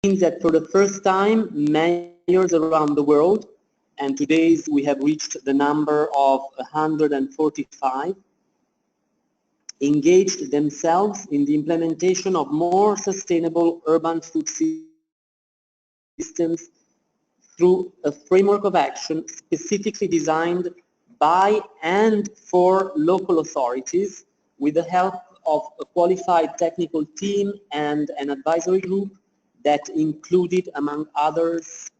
means that for the first time, mayors around the world, and today we have reached the number of 145, engaged themselves in the implementation of more sustainable urban food systems through a framework of action specifically designed by and for local authorities with the help of a qualified technical team and an advisory group that included, among others,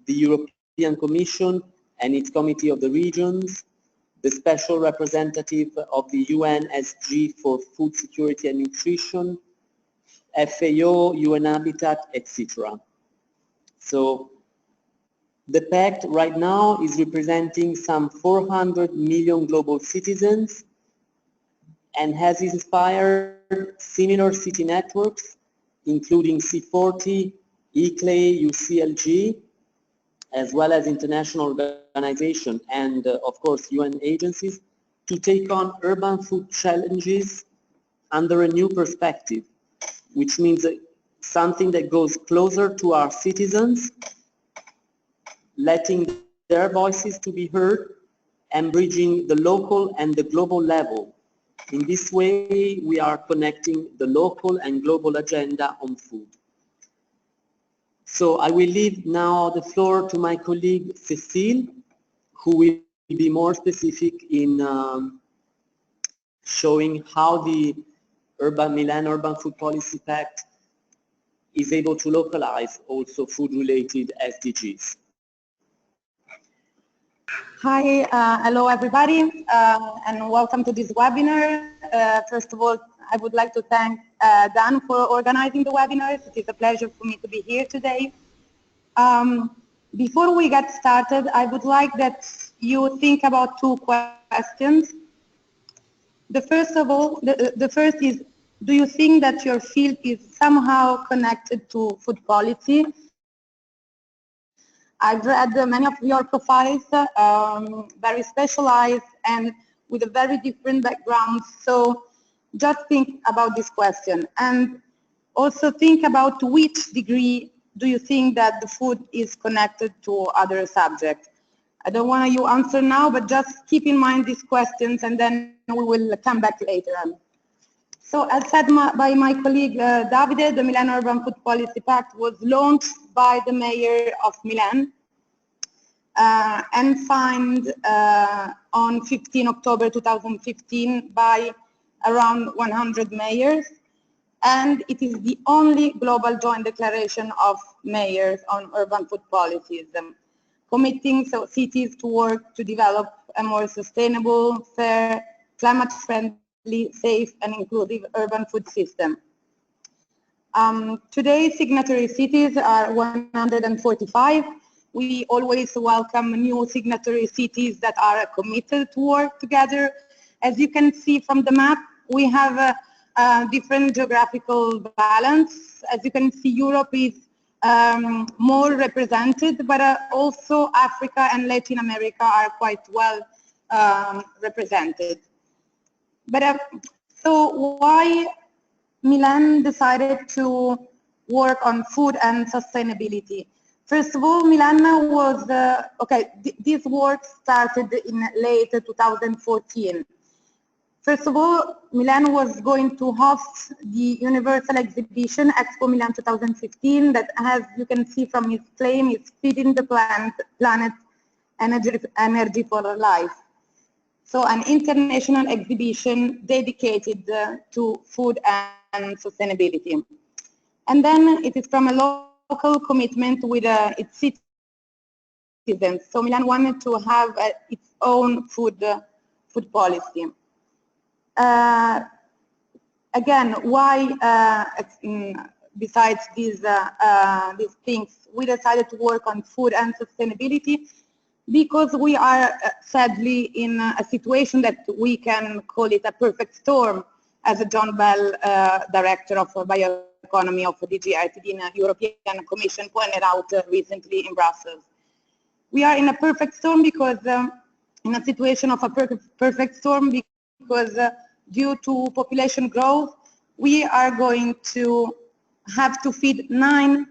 the European Commission and its Committee of the Regions, the Special Representative of the UNSG for Food Security and Nutrition, FAO, UN Habitat, etc. So the Pact right now is representing some 400 million global citizens and has inspired similar city networks, including C40, ICLEI, UCLG, as well as international organizations and, of course, UN agencies, to take on urban food challenges under a new perspective, which means something that goes closer to our citizens, letting their voices to be heard, and bridging the local and the global level. In this way, we are connecting the local and global agenda on food. So I will leave now the floor to my colleague Cécile, who will be more specific in showing how the Milan Urban Food Policy Pact is able to localize also food-related SDGs. Hi, hello everybody, and welcome to this webinar. First of all, I would like to thank Dan for organizing the webinar. It is a pleasure for me to be here today. Before we get started, I would like that you think about two questions. The first is, do you think that your field is somehow connected to food policy? I've read many of your profiles, very specialized and with a very different background. So just think about this question, and also think about to which degree do you think that the food is connected to other subjects. I don't want you to answer now, but just keep in mind these questions and then we will come back later on. So as said by my colleague Davide, the Milan Urban Food Policy Pact was launched by the mayor of Milan and signed on 15 October 2015 by around 100 mayors, and it is the only global joint declaration of mayors on urban food policies, committing cities to work to develop a more sustainable, fair, climate-friendly, safe and inclusive urban food system. Today, signatory cities are 145. We always welcome new signatory cities that are committed to work together. As you can see from the map, we have a different geographical balance. As you can see, Europe is more represented, but also Africa and Latin America are quite well represented. But so why Milan decided to work on food and sustainability? First of all, Milan was, this work started in late 2014. First of all, Milan was going to host the Universal Exhibition Expo Milan 2015 that, as you can see from its claim, is feeding the planet energy for life. So an international exhibition dedicated to food and sustainability. And then it is from a local commitment with its citizens. So Milan wanted to have its own food policy. Again, why, besides these things, we decided to work on food and sustainability? Because we are sadly in a situation that we can call it a perfect storm, as John Bell, Director of Bioeconomy of DG RTD in the European Commission, pointed out recently in Brussels. We are in a perfect storm because, in a situation of a perfect storm, because due to population growth, we are going to have to feed 9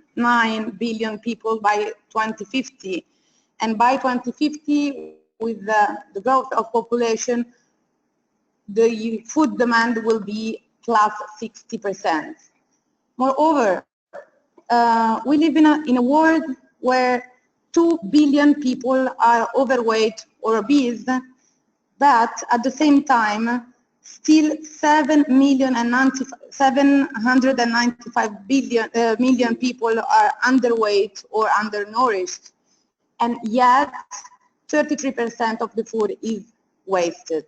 billion people by 2050. And by 2050, with the growth of population, the food demand will be plus 60%. Moreover, we live in a world where 2 billion people are overweight or obese, but at the same time, still 795 million people are underweight or undernourished, and yet 33% of the food is wasted.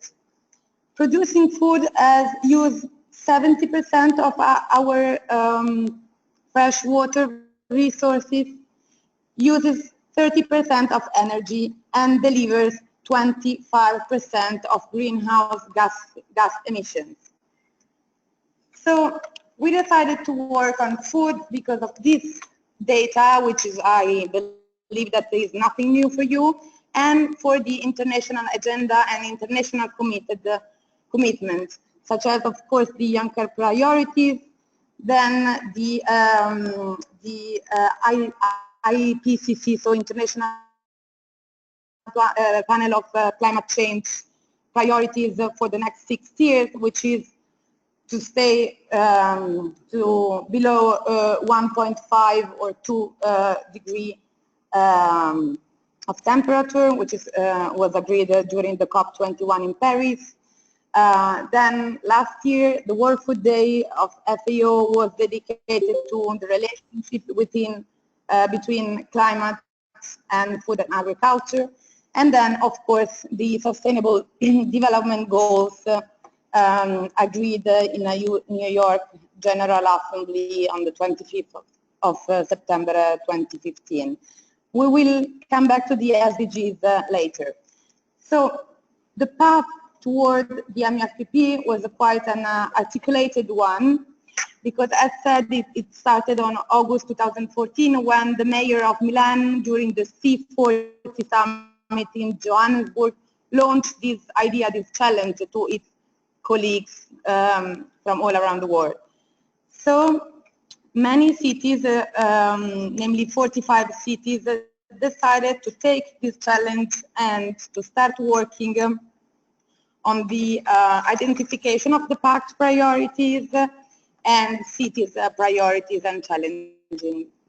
Producing food has used 70% of our fresh water resources, uses 30% of energy, and delivers 25% of greenhouse gas emissions. So we decided to work on food because of this data, which is, I believe that there is nothing new for you, and for the international agenda and international commitments, such as, of course, the Juncker priorities, then the IPCC, so International Panel of Climate Change priorities for the next 6 years, which is to stay to below 1.5 or 2 degree of temperature, which is, was agreed during the COP21 in Paris. Then last year, the World Food Day of FAO was dedicated to the relationship between climate and food and agriculture. And then, of course, the Sustainable Development Goals agreed in a New York General Assembly on the 25th of September 2015. We will come back to the SDGs later. So the path toward the MEFPP was quite an articulated one, because as said, it started on August 2014 when the mayor of Milan, during the C40 summit in Johannesburg, launched this idea, this challenge to its colleagues from all around the world. So many cities, namely 45 cities, decided to take this challenge and to start working on the identification of the Pact priorities and cities' priorities and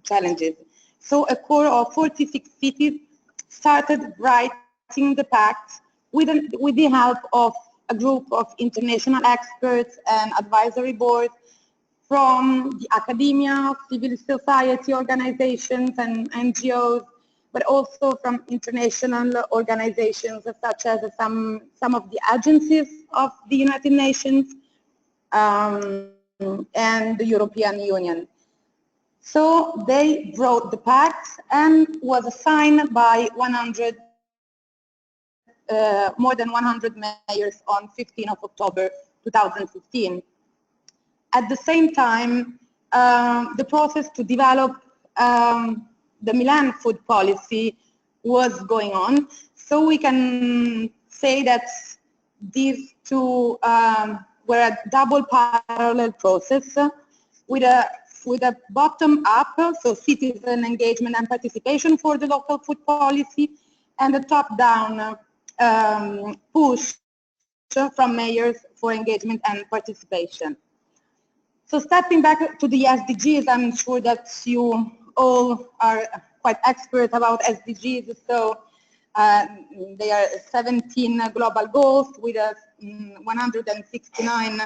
challenges. So a core of 46 cities started writing the Pact with the help of a group of international experts and advisory boards from the academia, civil society organizations and NGOs, but also from international organizations such as some of the agencies of the United Nations and the European Union. So they wrote the Pact and was signed by more than 100 mayors on 15th of October 2015. At the same time, the process to develop the Milan food policy was going on. So we can say that these two were a double parallel process with a bottom up, so citizen engagement and participation for the local food policy, and a top down push from mayors for engagement and participation. So stepping back to the SDGs, I'm sure that you all are quite expert about SDGs. So they are 17 global goals with 169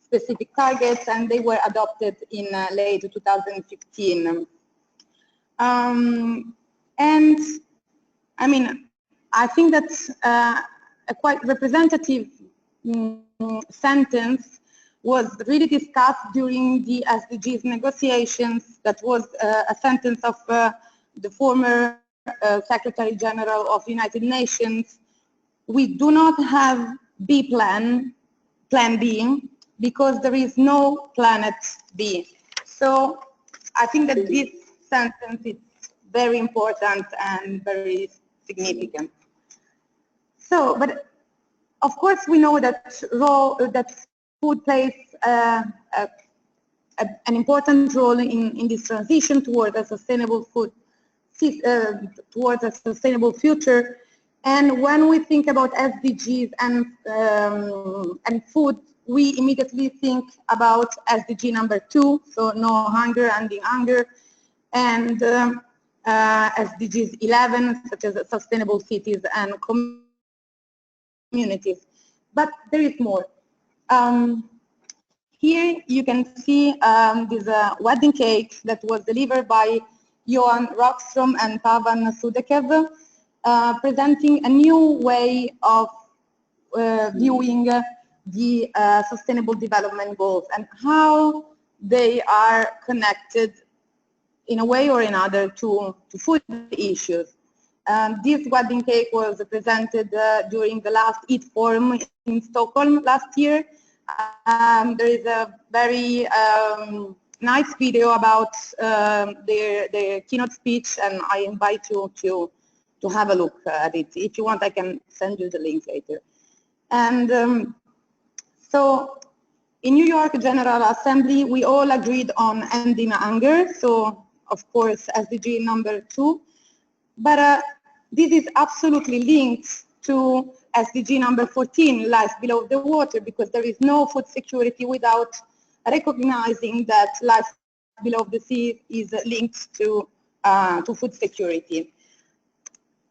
specific targets, and they were adopted in late 2015. And I mean, I think that's a quite representative sentence was really discussed during the SDGs negotiations. That was a sentence of the former Secretary General of the United Nations. We do not have plan B, because there is no planet B. So I think that this sentence is very important and very significant. So, but of course we know that food plays a an important role in this transition towards a sustainable food, towards a sustainable future. And when we think about SDGs and food, we immediately think about SDG number 2, so no hunger, ending hunger, and SDGs 11, such as sustainable cities and communities. But there is more. Here you can see this wedding cake that was delivered by Johan Rockström and Pavan Sudekev, presenting a new way of viewing the Sustainable Development Goals and how they are connected in a way or another to food issues. This wedding cake was presented during the last EAT Forum in Stockholm last year. There is a very nice video about their keynote speech, and I invite you to have a look at it. If you want, I can send you the link later. And so in New York General Assembly, we all agreed on ending hunger, so of course SDG number 2, but this is absolutely linked to SDG number 14, life below the water, because there is no food security without recognizing that life below the sea is linked to food security.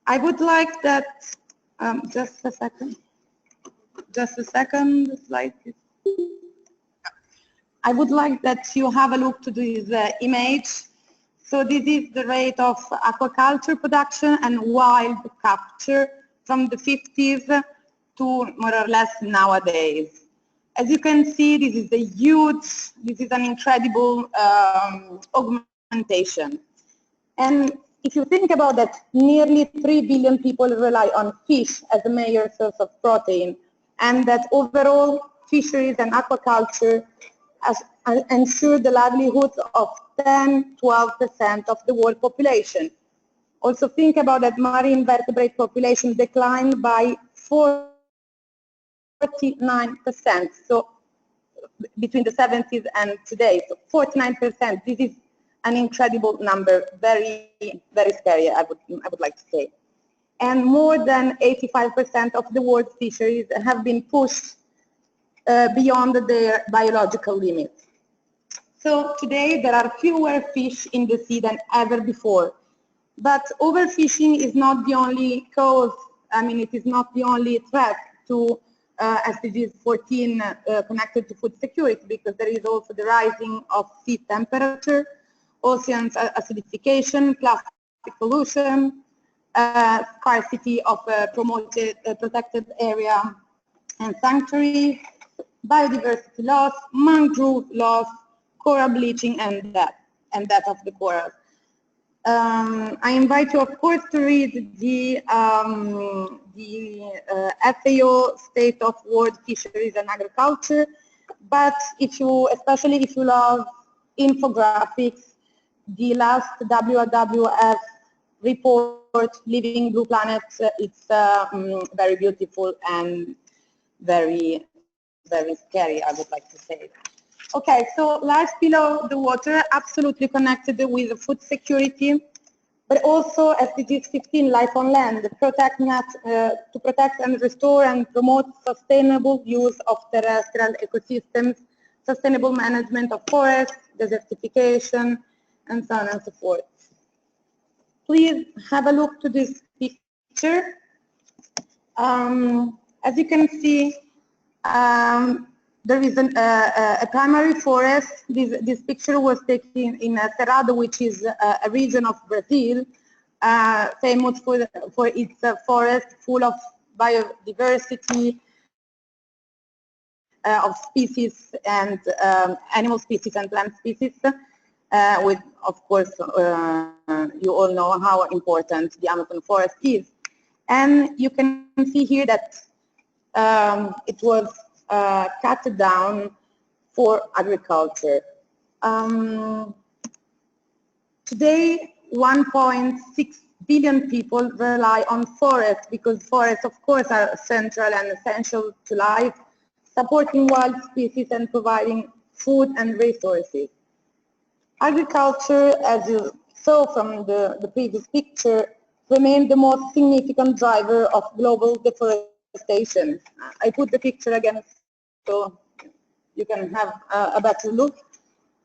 I would like that, just a second, the slide. I would like that you have a look to this image. So this is the rate of aquaculture production and wild capture from the 50s to more or less nowadays. As you can see, this is an incredible augmentation. And if you think about that, nearly 3 billion people rely on fish as a major source of protein, and that overall fisheries and aquaculture ensure the livelihoods of 10–12% of the world population. Also think about that marine vertebrate population declined by 49%, so between the 70s and today, so 49%. This is an incredible number, very, very scary, I would like to say. And more than 85% of the world's fisheries have been pushed beyond their biological limits. So today there are fewer fish in the sea than ever before. But overfishing is not the only cause, it is not the only threat to SDGs 14 connected to food security, because there is also the rising of sea temperature, oceans acidification, plastic pollution, scarcity of protected area and sanctuary, biodiversity loss, mangrove loss, coral bleaching, and that of the corals. I invite you, of course, to read the FAO State of World Fisheries and Agriculture. But especially if you love infographics, the last WWF report, Living Blue Planet, it's very beautiful and very, very scary, I would like to say. Okay, so life below the water, absolutely connected with food security, but also SDGs 15, life on land, to protect and restore and promote sustainable use of terrestrial ecosystems, sustainable management of forests, desertification, and so on and so forth. Please have a look to this picture. As you can see, there is a primary forest. This picture was taken in Cerrado, which is a region of Brazil, famous for its forest full of biodiversity of species and animal species and plant species. With, of course, you all know how important the Amazon forest is. And you can see here that it was cut down for agriculture. Today, 1.6 billion people rely on forests, because forests, of course, are central and essential to life, supporting wild species and providing food and resources. Agriculture, as you saw from the previous picture, remained the most significant driver of global deforestation. I put the picture again so you can have a better look.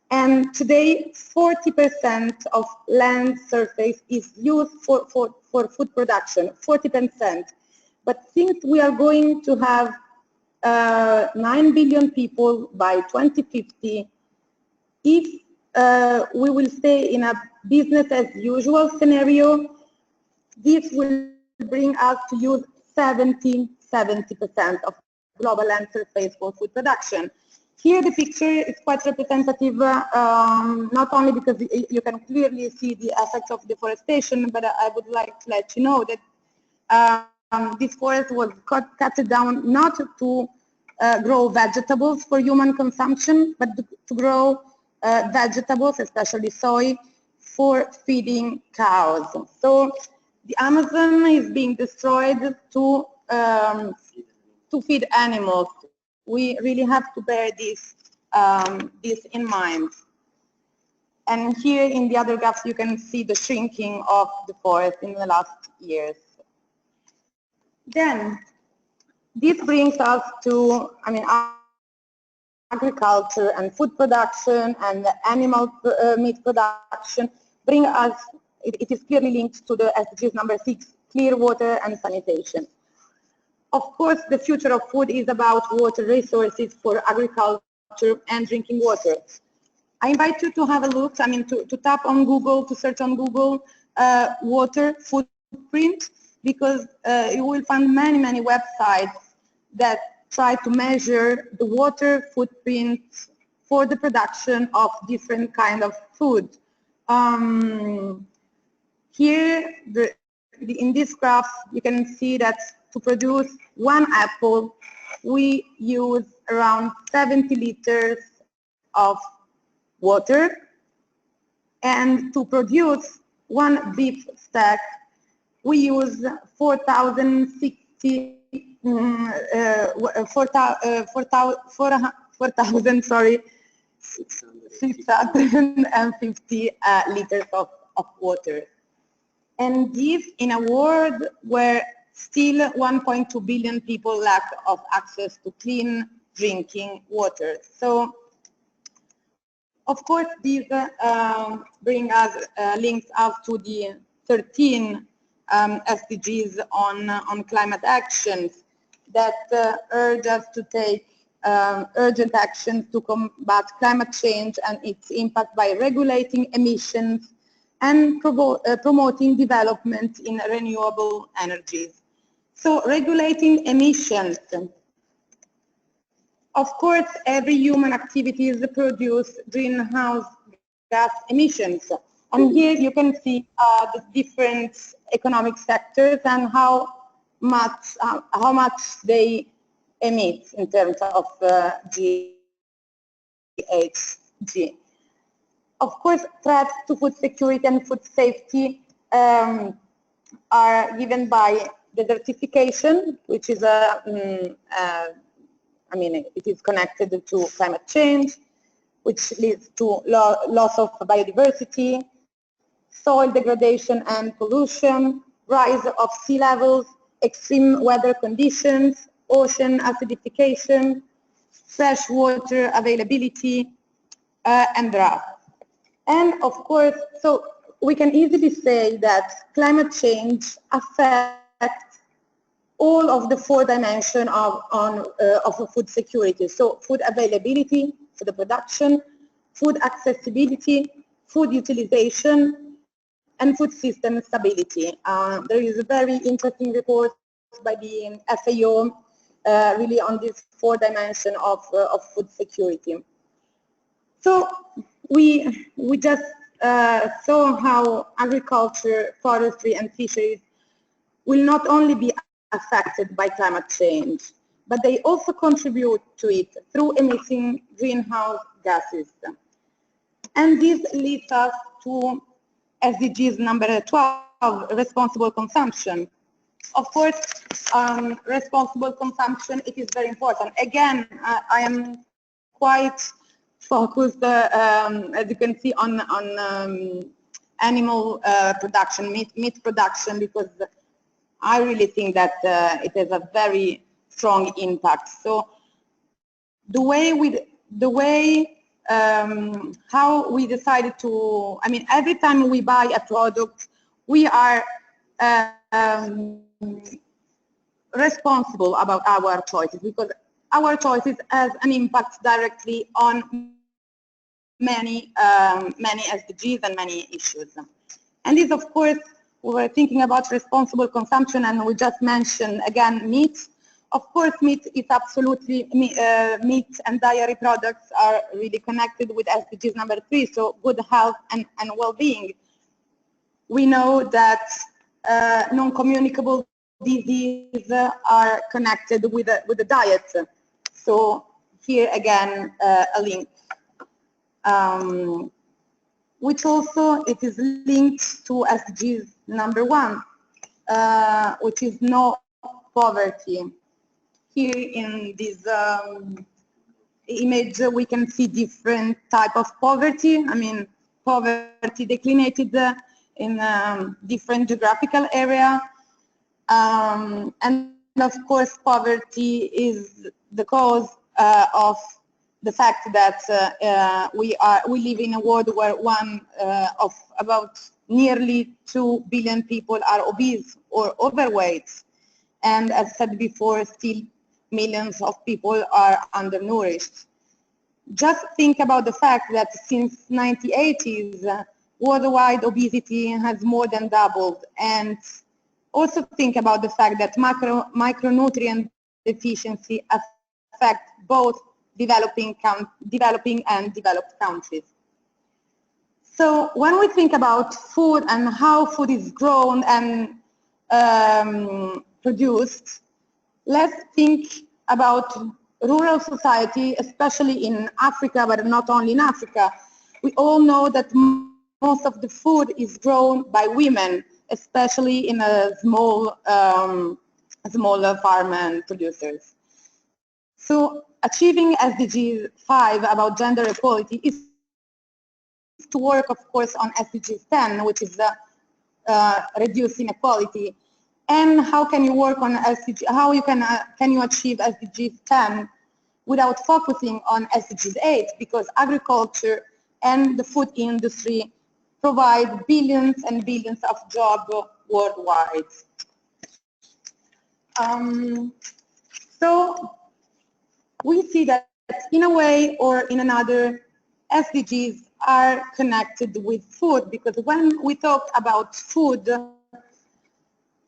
And today, 40% of land surface is used for food production, 40%. But since we are going to have 9 billion people by 2050, if we will stay in a business as usual scenario, this will bring us to use 70% of global land surface for food production. Here the picture is quite representative, not only because you can clearly see the effects of deforestation, but I would like to let you know that this forest was cut down not to grow vegetables for human consumption, but to grow vegetables, especially soy, for feeding cows. So the Amazon is being destroyed to feed animals. We really have to bear this in mind. And here in the other graphs, you can see the shrinking of the forest in the last years. Then, this brings us to, agriculture and food production and animal meat production bring us, it is clearly linked to the SDGs number 6, clear water and sanitation. Of course, the future of food is about water resources for agriculture and drinking water. I invite you to have a look, to tap on Google, to search on Google water footprint, because you will find many websites that try to measure the water footprint for the production of different kind of food. Here, in this graph, you can see that to produce 1 apple, we use around 70 liters of water, and to produce 1 beef steak, we use 4,050 liters of water. And this in a world where still 1.2 billion people lack of access to clean drinking water. So, of course, these links us to the 13 SDGs on climate actions that urge us to take urgent actions to combat climate change and its impact by regulating emissions and promoting development in renewable energies. So regulating emissions. Of course, every human activities produce greenhouse gas emissions. And here you can see the different economic sectors and how much they emit in terms of GHG. Of course, threats to food security and food safety are given by desertification, which is it is connected to climate change, which leads to loss of biodiversity, soil degradation and pollution, rise of sea levels, extreme weather conditions, ocean acidification, fresh water availability, and drought. And of course, so we can easily say that climate change affects all of the 4 dimensions of food security. So food availability for the production, food accessibility, food utilization, and food system stability. There is a very interesting report by the FAO really on these 4 dimensions of food security. So we just saw how agriculture, forestry, and fisheries will not only be affected by climate change, but they also contribute to it through emitting greenhouse gases. And this leads us to SDGs number 12, responsible consumption. Of course, responsible consumption, it is very important. Again, I am quite focused, as you can see, on animal production, meat production, because I really think that it has a very strong impact. So the way how we decided to, I mean, every time we buy a product, we are responsible about our choices, because our choices has an impact directly on many SDGs and many issues. And this, of course, we were thinking about responsible consumption, and we just mentioned again meat. Of course, meat is absolutely, meat and dairy products are really connected with SDGs number 3, so good health and well-being. We know that non-communicable diseases are connected with the diet. So here again, a link. Which also it is linked to SDGs number 1, which is no poverty. Here in this image, we can see different type of poverty. I mean, poverty declinated in different geographical area, and of course, poverty is the cause of the fact that we live in a world where of about nearly 2 billion people are obese or overweight, and as said before, still millions of people are undernourished. Just think about the fact that since 1980s, worldwide obesity has more than doubled, and also think about the fact that micronutrient deficiency affect both developing and developed countries. So when we think about food and how food is grown and produced, let's think about rural society, especially in Africa, but not only in Africa. We all know that most of the food is grown by women, especially in a smaller farm and producers. So achieving SDG 5 about gender equality is to work, of course, on SDG 10, which is reduce inequality. And how can you work on SDG? How can you achieve SDG 10 without focusing on SDG 8? Because agriculture and the food industry provide billions and billions of jobs worldwide. So we see that in a way or in another, SDGs are connected with food, because when we talk about food,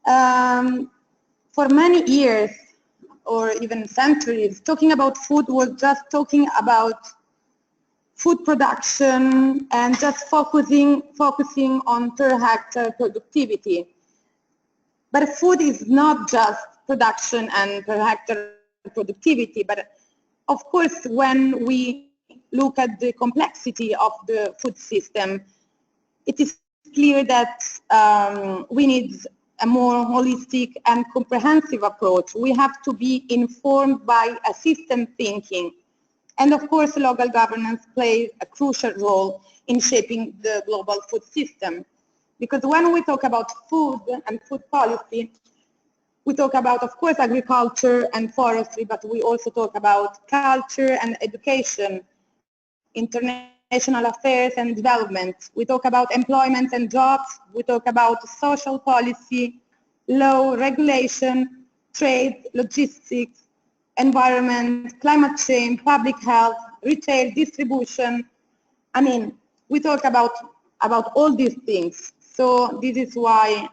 for many years or even centuries, talking about food was just talking about food production and just focusing on per hectare productivity. But food is not just production and per hectare productivity, but of course, when we look at the complexity of the food system, it is clear that we need a more holistic and comprehensive approach. We have to be informed by a system thinking. And of course, local governance plays a crucial role in shaping the global food system. Because when we talk about food and food policy, we talk about, of course, agriculture and forestry, but we also talk about culture and education, international affairs and development. We talk about employment and jobs. We talk about social policy, law, regulation, trade, logistics, environment, climate change, public health, retail, distribution. I mean, we talk about all these things. So this is why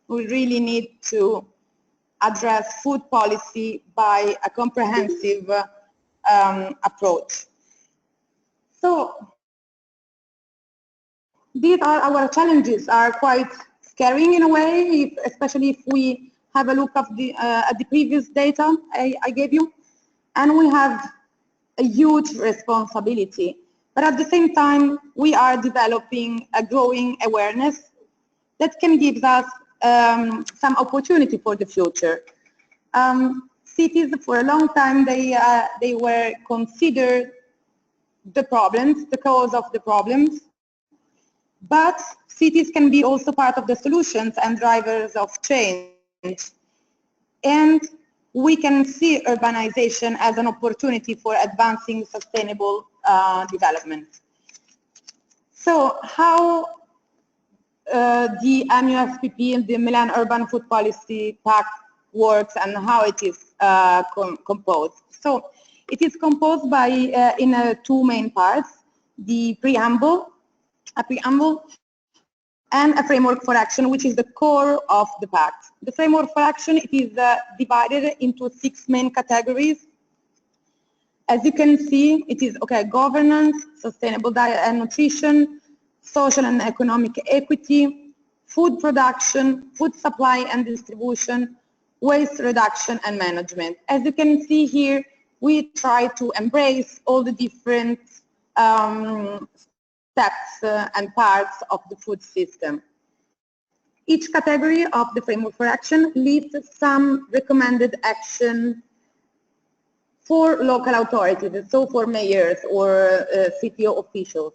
we really need to address food policy by a comprehensive approach. So these are our challenges, are quite scaring in a way, especially if we have a look at the previous data I gave you. And we have a huge responsibility. But at the same time, we are developing a growing awareness that can give us some opportunity for the future. Cities, for a long time, they were considered the problems, the cause of the problems, but cities can be also part of the solutions and drivers of change. And we can see urbanization as an opportunity for advancing sustainable development. So how the MUFPP and the Milan Urban Food Policy Pact works and how it is composed. So it is composed by in two main parts: the preamble, and a framework for action, which is the core of the pact. The framework for action, it is divided into 6 main categories. As you can see, it is governance, sustainable diet and nutrition, social and economic equity, food production, food supply and distribution, waste reduction and management. As you can see here, we try to embrace all the different steps and parts of the food system. Each category of the framework for action lists some recommended action for local authorities, so for mayors or city officials,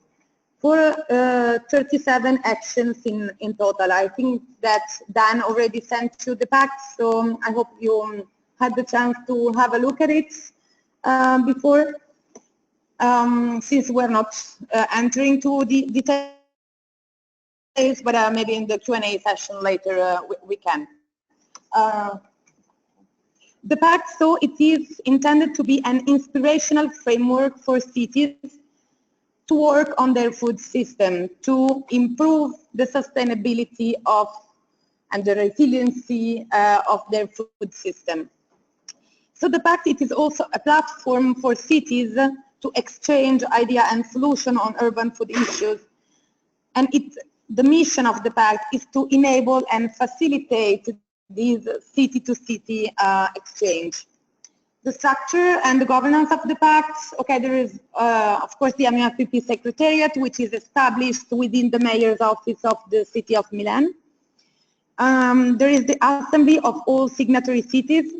for 37 actions in total. I think that Dan already sent you the pact, so I hope you had the chance to have a look at it before. Since we're not entering to the details, but maybe in the Q&A session later we can. The pact, so it is intended to be an inspirational framework for cities to work on their food system, to improve the sustainability of and the resiliency of their food system. So the pact, it is also a platform for cities to exchange idea and solution on urban food issues. And the mission of the pact is to enable and facilitate this city-to-city exchange. The structure and the governance of the pact, there is, of course, the MUFPP Secretariat, which is established within the Mayor's Office of the City of Milan. There is the Assembly of all signatory cities,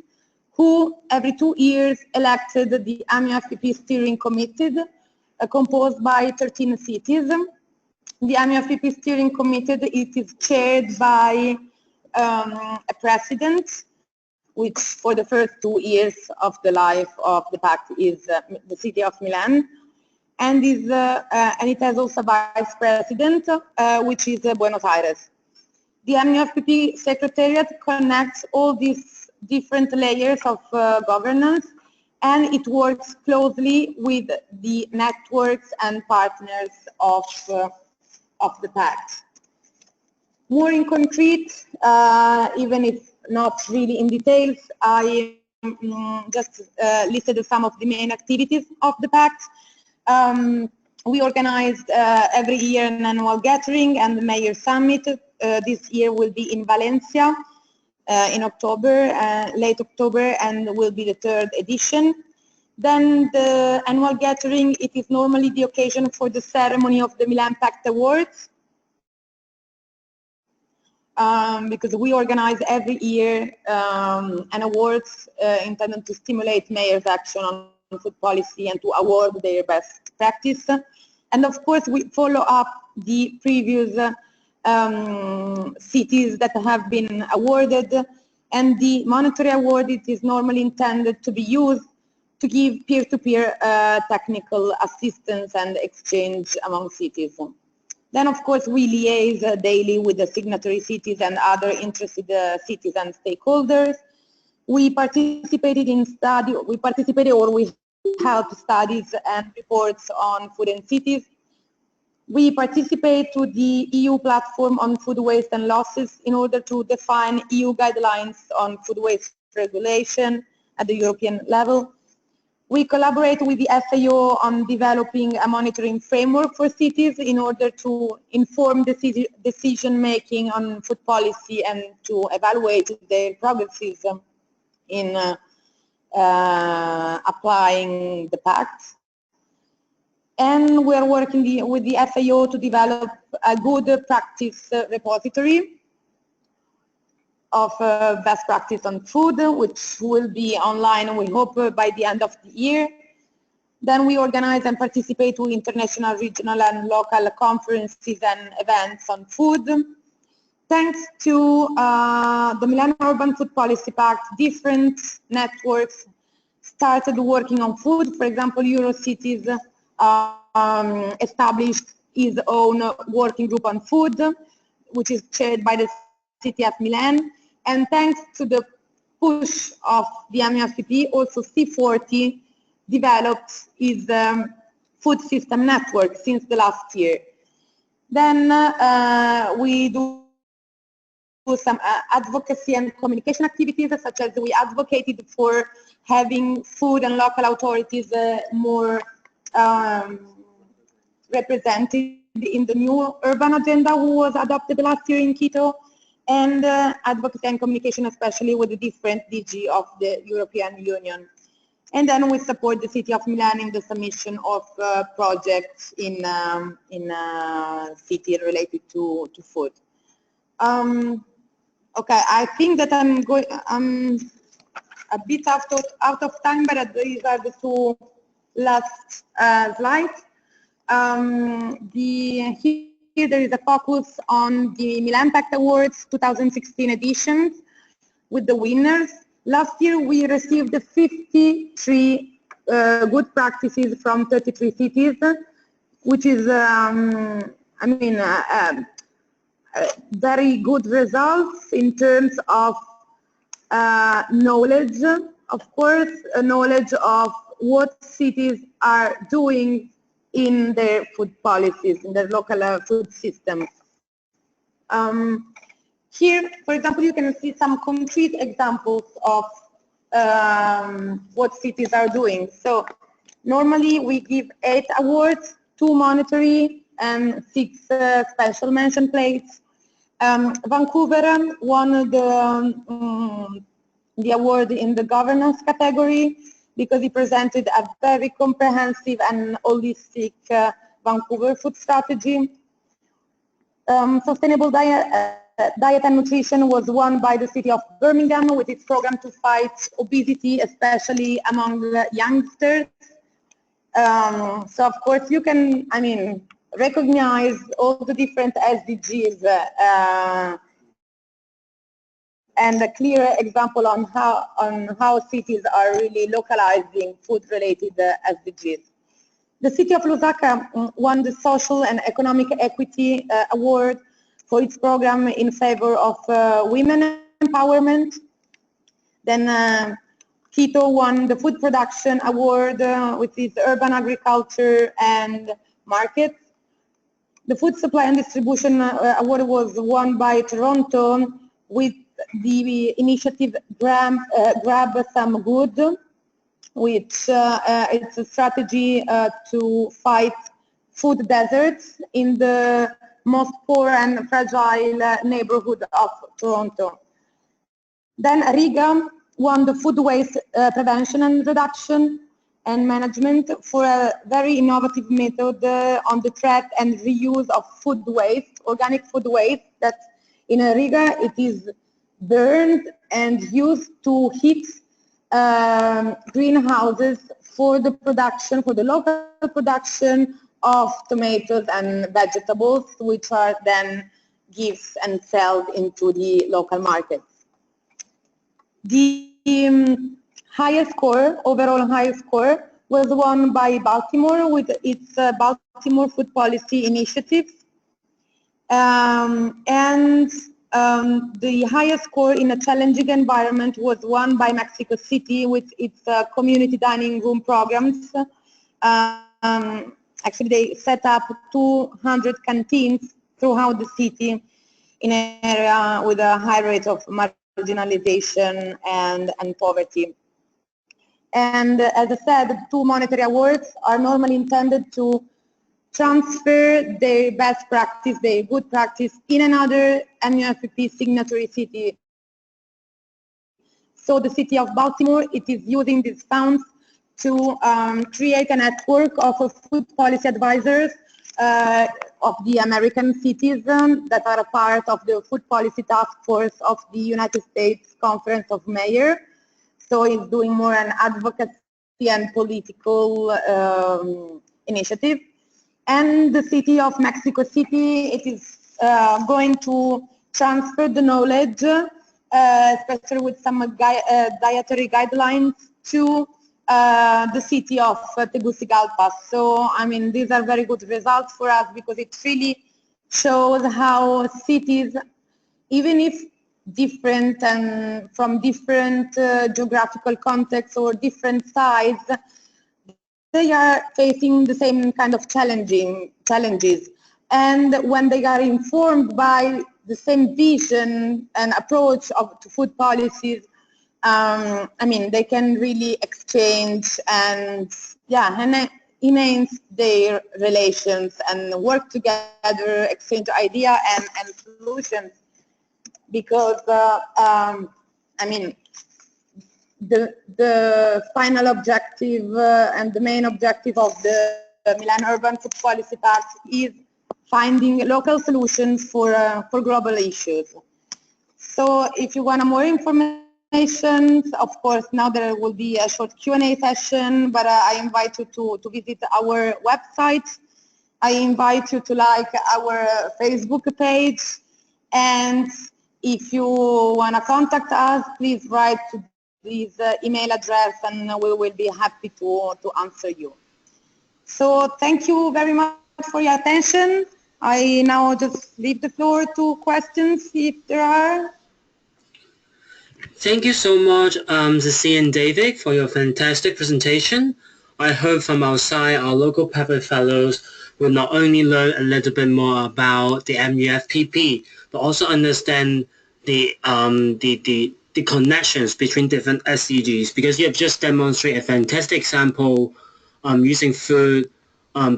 who every 2 years elected the MUFPP Steering Committee, composed by 13 cities. The MUFPP Steering Committee, it is chaired by a president, which for the first 2 years of the life of the pact is the City of Milan, and it has also a vice president, which is Buenos Aires. The MUFPP Secretariat connects all these different layers of governance, and it works closely with the networks and partners of the pact. More in concrete, even if not really in details, I just listed some of the main activities of the pact. We organized every year an annual gathering and the Mayor Summit. This year will be in Valencia in October, late October, and will be the 3rd edition. Then the annual gathering, it is normally the occasion for the ceremony of the Milan Pact Awards, because we organize every year an awards intended to stimulate mayors' action on food policy and to award their best practice. And of course, we follow up the previous cities that have been awarded, and the monetary award, it is normally intended to be used to give peer-to-peer technical assistance and exchange among cities. Then, of course, we liaise daily with the signatory cities and other interested cities and stakeholders. We participated or we helped studies and reports on food and cities. We participate to the EU platform on food waste and losses in order to define EU guidelines on food waste regulation at the European level. We collaborate with the FAO on developing a monitoring framework for cities in order to inform decision-making on food policy and to evaluate their progresses in applying the pact. And we are working with the FAO to develop a good practice repository of best practice on food, which will be online, we hope, by the end of the year. Then we organize and participate to international, regional, and local conferences and events on food. Thanks to the Milan Urban Food Policy Pact, different networks started working on food. For example, Eurocities established its own working group on food, which is chaired by the city of Milan. And thanks to the push of the MUFCP, also C40 developed its food system network since the last year. Then we do some advocacy and communication activities, such as we advocated for having food and local authorities more represented in the new urban agenda who was adopted last year in Quito, and advocacy and communication, especially with the different DG of the European Union. And then we support the city of Milan in the submission of projects in city related to food. Okay, I think that I'm a bit out of time, but these are the two last slides. Here there is a focus on the Milan Pact Awards 2016 edition with the winners. Last year we received 53 good practices from 33 cities, which is, very good results in terms of knowledge, of course, knowledge of what cities are doing in their food policies, in their local food systems. Here, for example, you can see some concrete examples of what cities are doing. So normally we give 8 awards, 2 monetary and 6 special mention plates. Vancouver won the award in the governance category because he presented a very comprehensive and holistic Vancouver food strategy. Sustainable diet and nutrition was won by the city of Birmingham with its program to fight obesity, especially among youngsters. So of course you can, recognize all the different SDGs and a clear example on how cities are really localizing food-related SDGs. The city of Lusaka won the Social and Economic Equity Award for its program in favor of women empowerment. Then Quito won the Food Production Award with its urban agriculture and markets. The Food Supply and Distribution Award was won by Toronto with the initiative Grab Some Good, which it's a strategy to fight food deserts in the most poor and fragile neighborhood of Toronto. Then Riga won the Food Waste Prevention and Reduction and Management for a very innovative method on the threat and reuse of food waste, organic food waste, that in Riga it is burned and used to heat greenhouses for the production, for the local production of tomatoes and vegetables, which are then given and sold into the local markets. The highest score, overall highest score, was won by Baltimore with its Baltimore Food Policy Initiative. The highest score in a challenging environment was won by Mexico City with its community dining room programs. Actually, they set up 200 canteens throughout the city in an area with a high rate of marginalization and poverty. And as I said, 2 monetary awards are normally intended to transfer their best practice, their good practice in another MUFCP signatory city. So the city of Baltimore, it is using these funds to create a network of food policy advisors of the American cities that are a part of the food policy task force of the United States Conference of Mayors. So it's doing more an advocacy and political initiative. And the city of Mexico City, it is going to transfer the knowledge, especially with some dietary guidelines, to the city of Tegucigalpa. So, I mean, these are very good results for us because it really shows how cities, even if different and from different geographical contexts or different size, they are facing the same kind of challenges. And when they are informed by the same vision and approach to food policies, I mean, they can really exchange and, yeah, enhance their relations and work together, exchange idea and solutions. Because, I mean, the final objective and the main objective of the Milan Urban Food Policy Pact is finding local solutions for global issues. So if you want more information, of course, now there will be a short Q&A session, but I invite you to visit our website. I invite you to like our Facebook page. And if you want to contact us, please write to this email address and we will be happy to answer you. So thank you very much for your attention. I now just leave the floor to questions if there are. Thank you so much, Cecilia and David, for your fantastic presentation. I hope from our side, our local Pact fellows will not only learn a little bit more about the MUFPP, but also understand the connections between different SDGs, because you have just demonstrated a fantastic example using food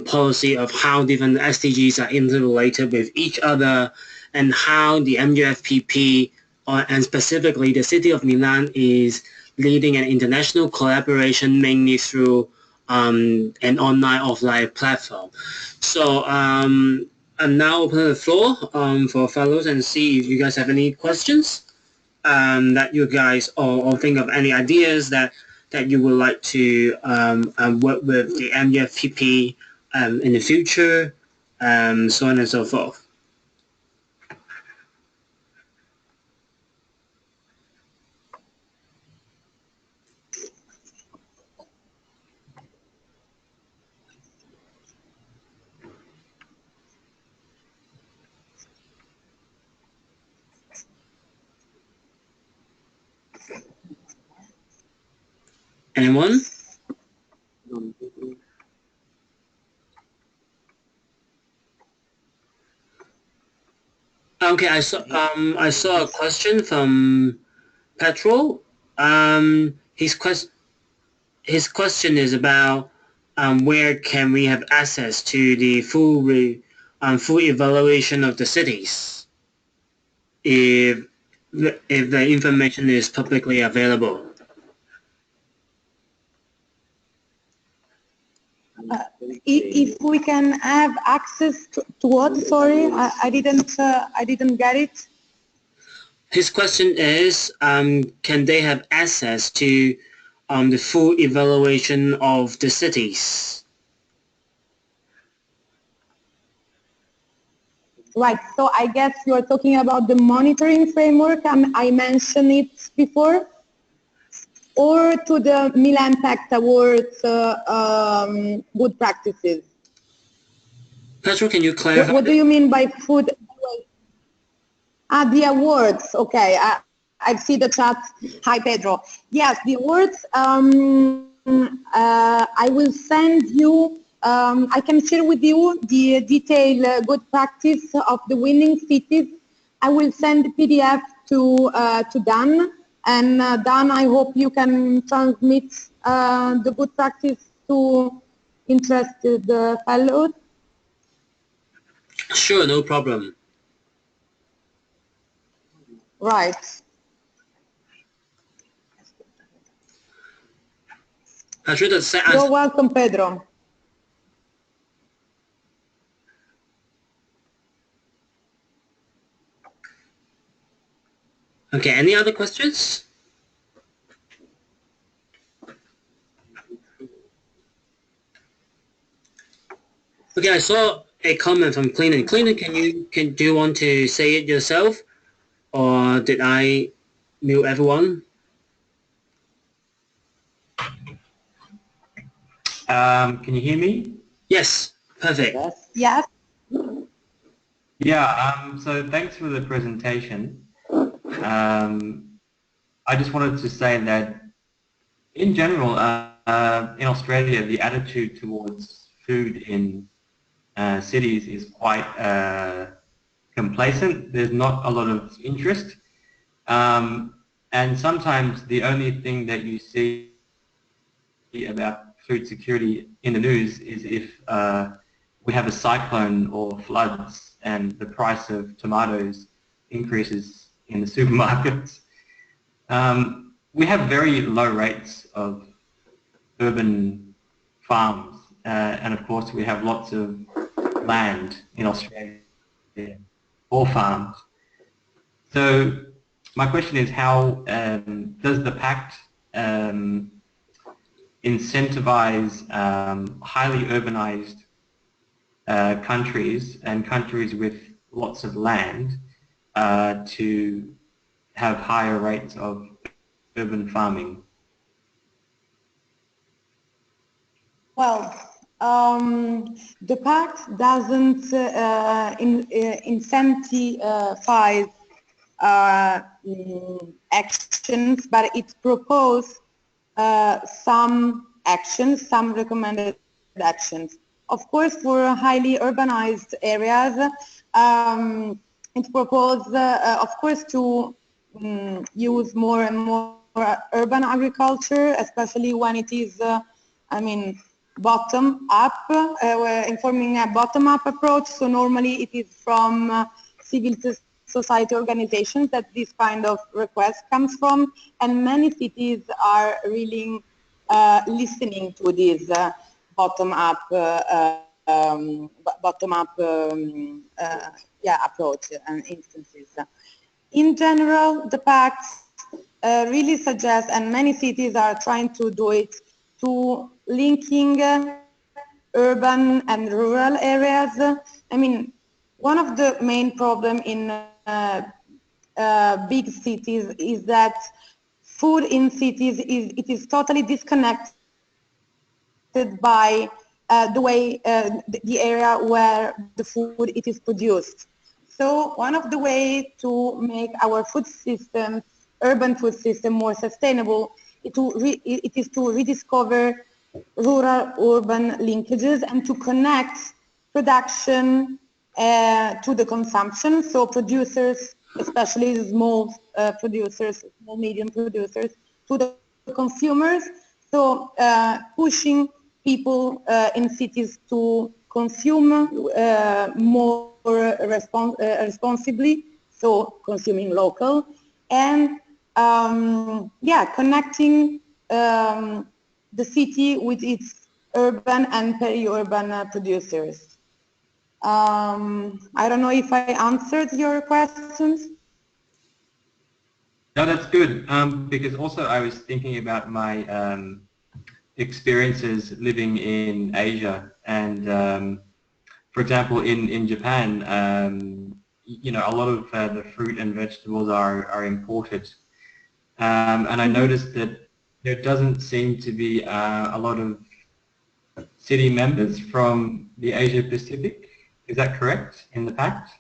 policy of how different SDGs are interrelated with each other, and how the MUFPP and specifically the city of Milan is leading an international collaboration mainly through an online offline platform. So I'm now opening the floor for fellows and see if you guys have any questions that you guys or think of any ideas that you would like to work with the MUFPP in the future, so on and so forth. Anyone? Okay, I saw a question from Petrol. His question is about where can we have access to the full evaluation of the cities if the information is publicly available. If we can have access to what? Sorry, I didn't get it. His question is, can they have access to the full evaluation of the cities? Right, so I guess you're talking about the monitoring framework, I mentioned it before, or to the Milan Pact Awards good practices? Pedro, can you clarify? What do you mean by food? The awards, okay, I see the chat. Hi, Pedro. Yes, the awards, I will send you, I can share with you the detailed good practice of the winning cities. I will send the PDF to Dan, and Dan, I hope you can transmit the good practice to interested fellows. Sure, no problem. Right. You're welcome, Pedro. Okay, any other questions? Yeah, I saw a comment from Cleanan. Cleanan, do you want to say it yourself, or did I mute everyone? Can you hear me? Yes, perfect. Yes. Yes. Yeah, so thanks for the presentation. I just wanted to say that in general, in Australia, the attitude towards food in cities is quite complacent. There's not a lot of interest. And sometimes the only thing that you see about food security in the news is if we have a cyclone or floods and the price of tomatoes increases in the supermarkets. We have very low rates of urban farms, and of course we have lots of land in Australia or farms. So my question is, how does the Pact incentivize highly urbanized countries and countries with lots of land to have higher rates of urban farming? Well, the Pact doesn't incentivize actions, but it proposes some actions, some recommended actions. Of course, for highly urbanized areas, it proposes, of course, to use more and more urban agriculture, especially when it is, bottom up. We're informing a bottom up approach. So normally it is from civil society organizations that this kind of request comes from, and many cities are really listening to this bottom up approach and instances. In general, the Pact really suggests, and many cities are trying to do it, to linking urban and rural areas. I mean, one of the main problems in big cities is that food in cities is totally disconnected by the way the area where the food it is produced. So one of the ways to make our food system, urban food system, more sustainable, it is to rediscover rural-urban linkages and to connect production to the consumption. So producers, especially small producers, small medium producers, to the consumers. So pushing people in cities to consume more responsibly, so consuming local, and connecting the city with its urban and peri-urban producers. I don't know if I answered your questions. No, that's good, because also I was thinking about my experiences living in Asia, and for example, in Japan, you know, a lot of the fruit and vegetables are imported, and I noticed that there doesn't seem to be a lot of city members from the Asia Pacific. Is that correct in the Pact?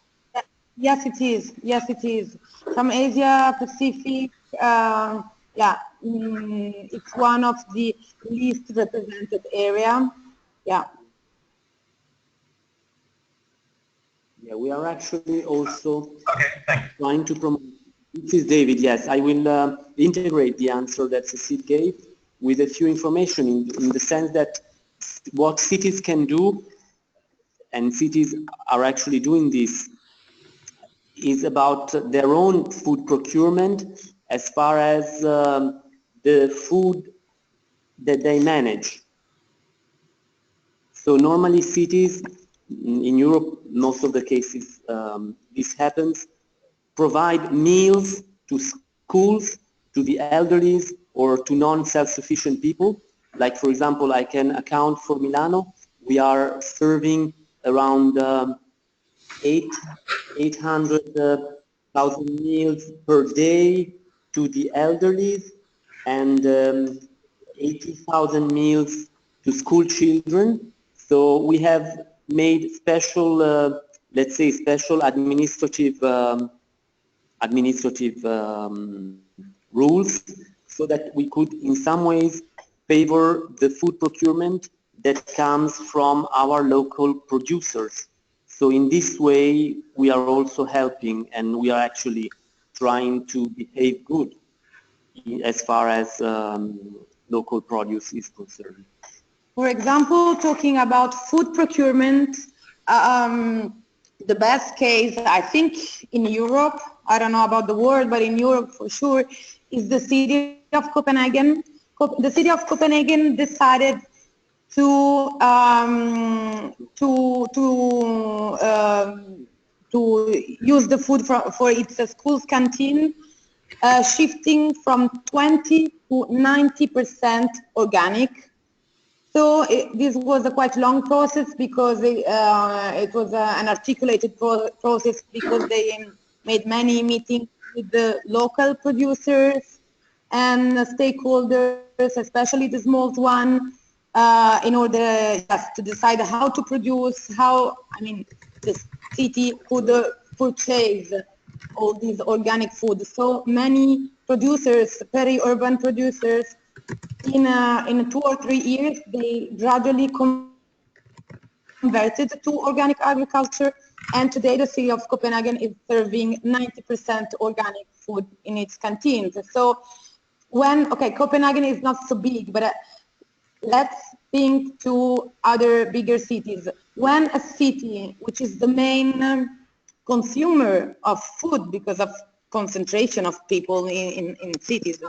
Yes, it is. Yes, it is. From Asia Pacific, it's one of the least represented area. Yeah. Yeah, we are actually also Okay, trying to promote. This is David. Yes, I will integrate the answer that Cecile gave with a few information in the sense that what cities can do, and cities are actually doing this, is about their own food procurement as far as the food that they manage. So normally cities, in Europe, most of the cases this happens, provide meals to schools, to the elderly, or to non-self-sufficient people. Like, for example, I can account for Milano. We are serving around 800,000 meals per day to the elderly and 80,000 meals to school children. So we have made special, let's say, special administrative rules so that we could in some ways favor the food procurement that comes from our local producers. So in this way, we are also helping and we are actually trying to behave good as far as local produce is concerned. For example, talking about food procurement, the best case, I think, in Europe, I don't know about the world, but in Europe for sure, is the city of Copenhagen. The city of Copenhagen decided to use the food for its schools canteen, shifting from 20 to 90% organic. So this was a quite long process because it was an articulated process because they made many meetings with the local producers and stakeholders, especially the small one, in order just to decide how to produce, how, I mean, the city could purchase all these organic food. So many producers, peri-urban producers, in 2 or 3 years, they gradually converted to organic agriculture, and today the city of Copenhagen is serving 90% organic food in its canteens. So when, okay, Copenhagen is not so big, but let's think to other bigger cities. When a city, which is the main consumer of food because of concentration of people in cities,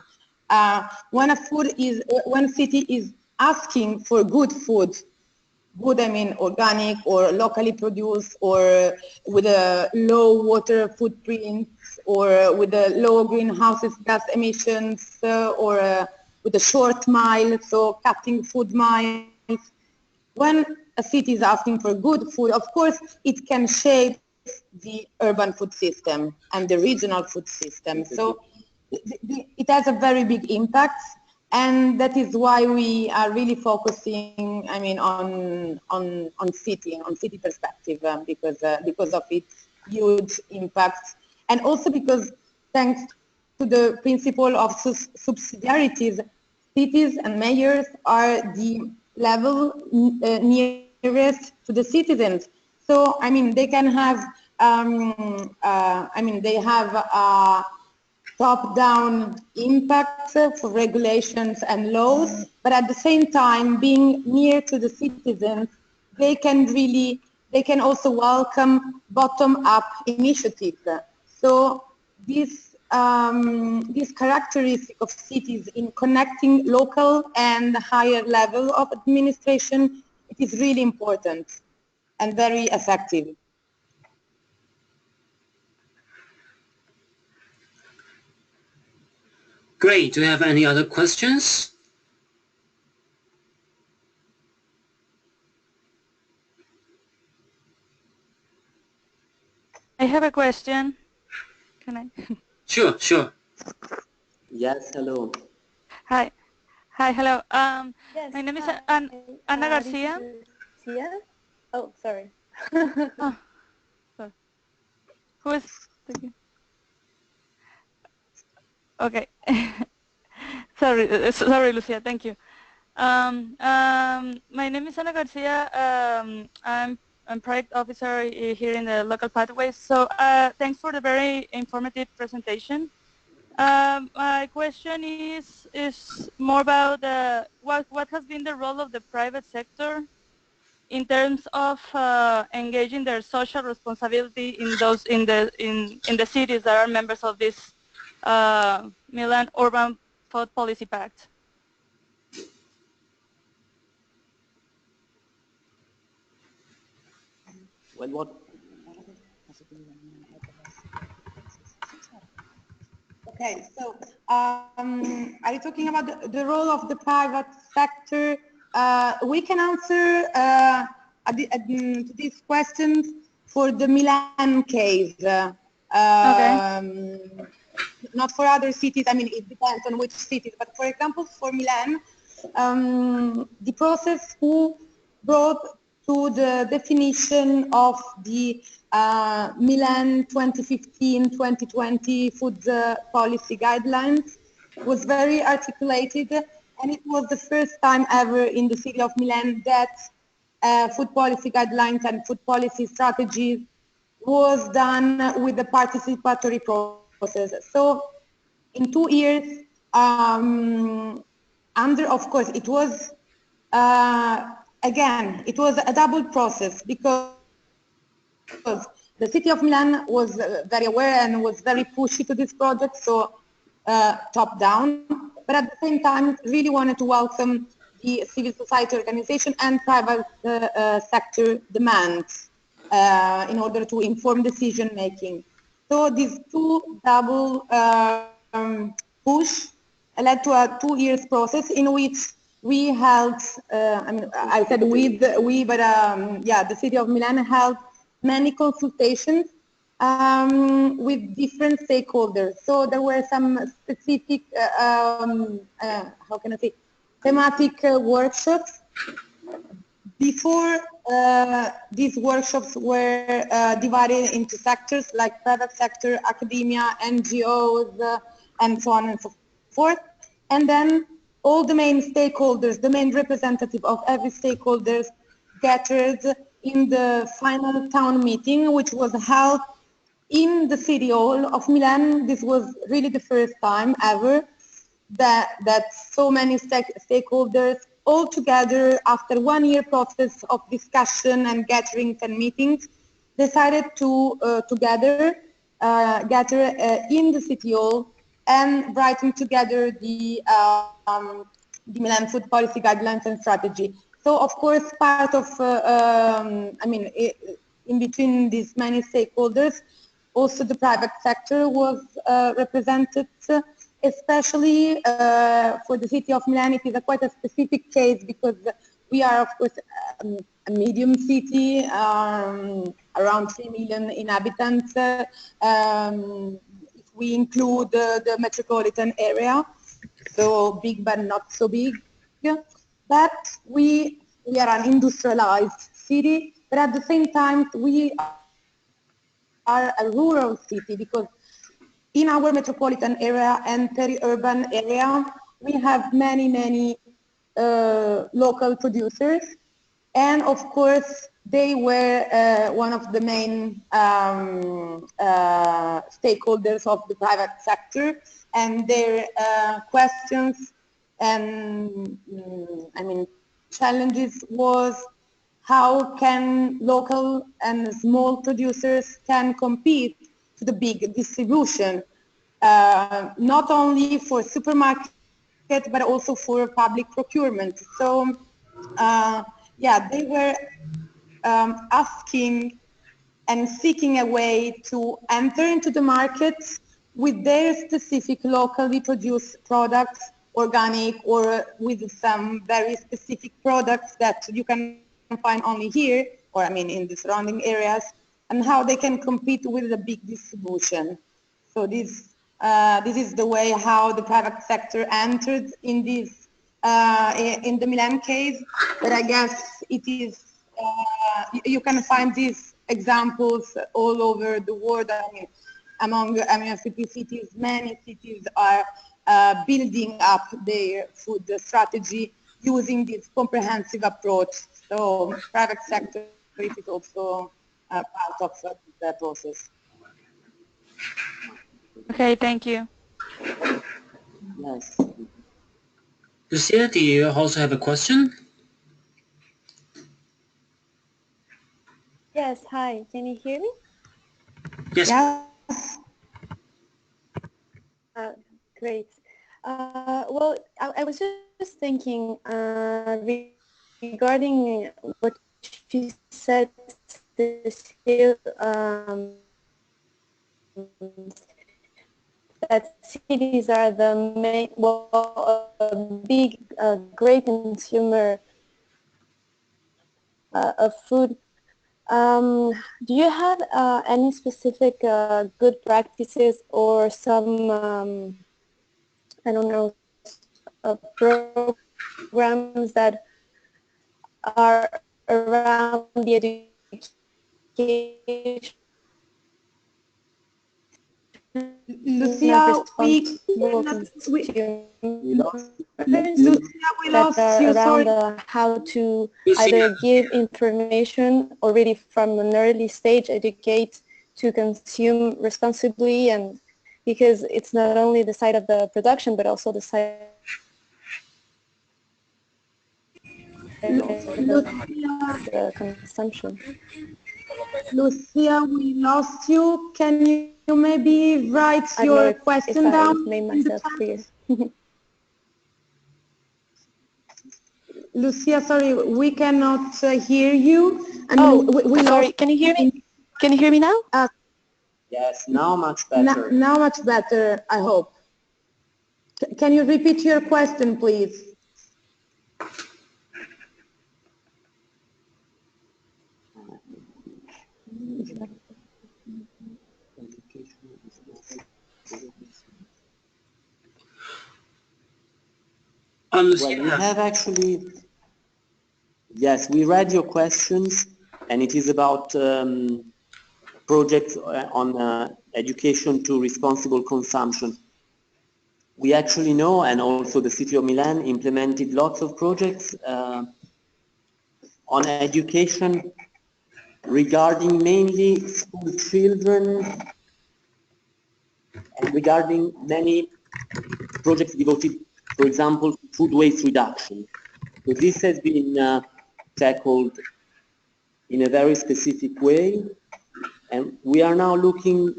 when a city is asking for good food, good I mean organic or locally produced or with a low water footprint or with a low greenhouse gas emissions or with a short mile, so cutting food miles. When a city is asking for good food, of course, it can shape the urban food system and the regional food system. So it has a very big impact, and that is why we are really focusing, I mean, on city perspective, because of its huge impact, and also because thanks to the principle of subsidiarities, cities and mayors are the level nearest to the citizens. So, I mean, they can have, they have top-down impact for regulations and laws, but at the same time, being near to the citizens, they can also welcome bottom-up initiatives. So this characteristic of cities in connecting local and higher level of administration, it is really important and very effective. Great. Do you have any other questions? I have a question. Can I? Sure, sure. Yes, hello. Hi. Hi, hello. Yes, My name is hi. Ana This Garcia. is Lucia. Oh, sorry. Oh, sorry. Who is speaking? Okay. Sorry, Lucia. Thank you. My name is Ana Garcia. I'm project officer here in the local pathways. So thanks for the very informative presentation. My question is more about what has been the role of the private sector in terms of engaging their social responsibility in the cities that are members of this Milan Urban Food Policy Pact. Well, what? Okay, so are you talking about the role of the private sector? We can answer to these questions for the Milan case. Okay. Not for other cities, I mean, it depends on which cities, but for example, for Milan, the process who brought to the definition of the Milan 2015-2020 food policy guidelines was very articulated, and it was the first time ever in the city of Milan that food policy guidelines and food policy strategies was done with the participatory process. So in 2 years, of course, it was, again, it was a double process because the city of Milan was very aware and was very pushy to this project, so top down, but at the same time really wanted to welcome the civil society organization and private sector demands in order to inform decision making. So these two double push led to a 2 years process in which we held, I mean, I said we, but yeah, the city of Milan held many consultations with different stakeholders. So there were some specific, how can I say, thematic workshops. Before these workshops were divided into sectors like private sector, academia, NGOs, and so on and so forth. And then all the main stakeholders, the main representative of every stakeholders gathered in the final town meeting, which was held in the city hall of Milan. This was really the first time ever that so many stakeholders all together after 1 year process of discussion and gatherings and meetings decided to gather in the city hall and writing together the Milan food policy guidelines and strategy. So of course part of, I mean, in between these many stakeholders, also the private sector was represented, especially for the city of Milan. It is quite a specific case because we are, of course, a medium city, around 3 million inhabitants, if we include the metropolitan area, so big but not so big. But we are an industrialized city, but at the same time we are a rural city because in our metropolitan area and peri-urban area, we have many local producers. And of course, they were one of the main stakeholders of the private sector, and their questions and I mean, challenges was how can local and small producers can compete to the big distribution, not only for supermarket, but also for public procurement. So, yeah, they were asking and seeking a way to enter into the market with their specific locally produced products, organic or with some very specific products that you can find only here, or I mean in the surrounding areas, and how they can compete with the big distribution. So this is the way how the private sector entered in this in the Milan case. But I guess it is you can find these examples all over the world. I mean, among cities, many cities are building up their food strategy using this comprehensive approach. So private sector is also part of the process. Okay, thank you. Yes. Lucia, do you also have a question? Yes, hi. Can you hear me? Yes. Yes. Great. Well, I was just thinking regarding what you said, Cecile, that cities are the main, well, a big, great consumer of food. Do you have any specific good practices or some, I don't know, programs that are around the education Lucia, of responsible Lucia, we that lost are you. around Sorry. how to either give information already from an early stage, educate to consume responsibly, and because it's not only the side of the production but also the side of the consumption. Lucia, we lost you. Can you maybe write I don't know your if question I down made in the myself chat? clear. Lucia, sorry, we cannot hear you. I mean, Oh, we sorry. lost. Can you hear me? Can you hear me now? Yes, now much better. Now much better, I hope. Can you repeat your question, please? Well, we have actually, yes, we read your questions, and it is about projects on education to responsible consumption. We actually know, and also the City of Milan implemented lots of projects on education regarding mainly school children and regarding many projects devoted, for example, food waste reduction. So this has been tackled in a very specific way, and we are now looking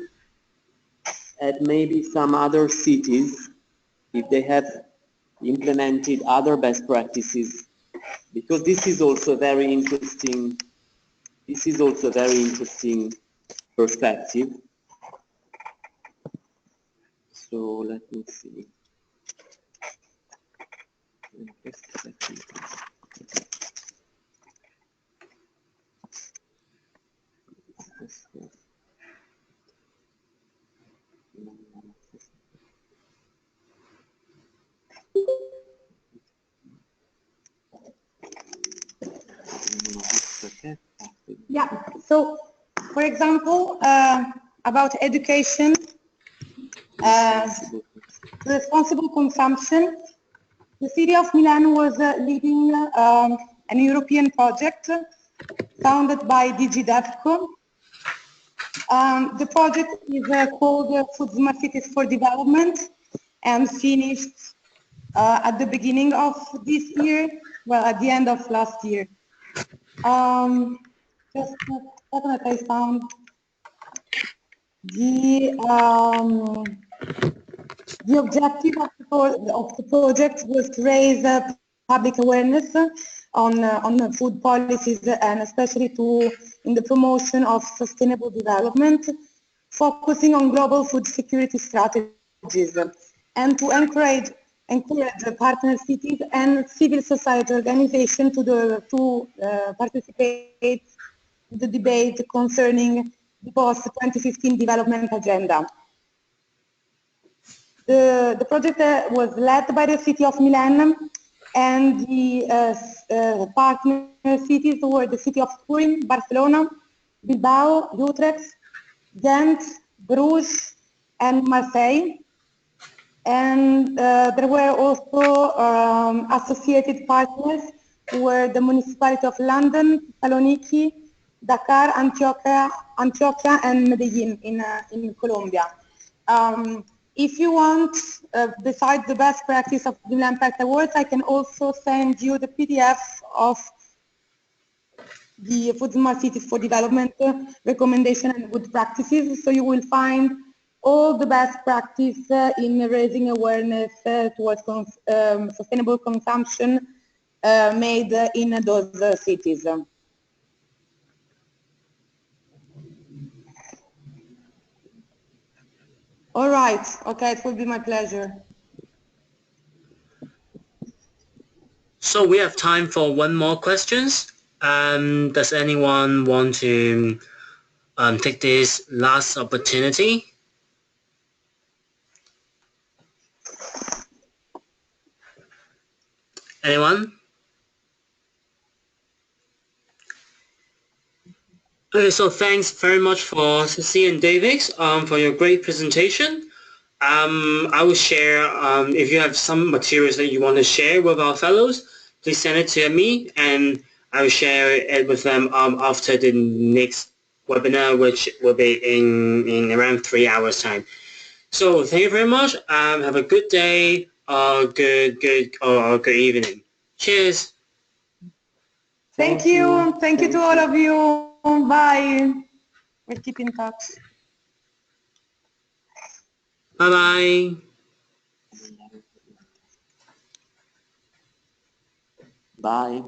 at maybe some other cities if they have implemented other best practices, because this is also very interesting. This is also a very interesting perspective. So let me see. Just a second. Yeah, so for example, about education, responsible consumption, the City of Milan was leading an European project founded by DG DevCo. The project is called Food Smart Cities for Development and finished at the beginning of this year, well, at the end of last year. Just a second that I found the objective of the project was to raise public awareness on food policies and especially in the promotion of sustainable development, focusing on global food security strategies, and to encourage the partner cities and civil society organizations to participate in the debate concerning the post-2015 development agenda. The project was led by the City of Milan, and the partner cities were the City of Turin, Barcelona, Bilbao, Utrecht, Ghent, Bruges, and Marseille. And there were also associated partners who were the municipality of London, Thessaloniki, Dakar, Antioquia, and Medellin in Colombia. If you want, besides the best practice of the Milan Pact Awards, I can also send you the PDF of the Food Smart Cities for Development recommendation and good practices. So you will find all the best practice in raising awareness towards sustainable consumption made in those cities. All right. Okay, it will be my pleasure. So we have time for one more questions. Does anyone want to take this last opportunity? Anyone? Okay, so thanks very much for Ceci and David for your great presentation. I will share, if you have some materials that you want to share with our fellows, please send it to me and I will share it with them after the next webinar, which will be in around 3 hours time. So thank you very much. Have a good day or good evening. Cheers. Thank you. Thank you to all of you. Bye. We'll keep in touch. Bye-bye. Bye.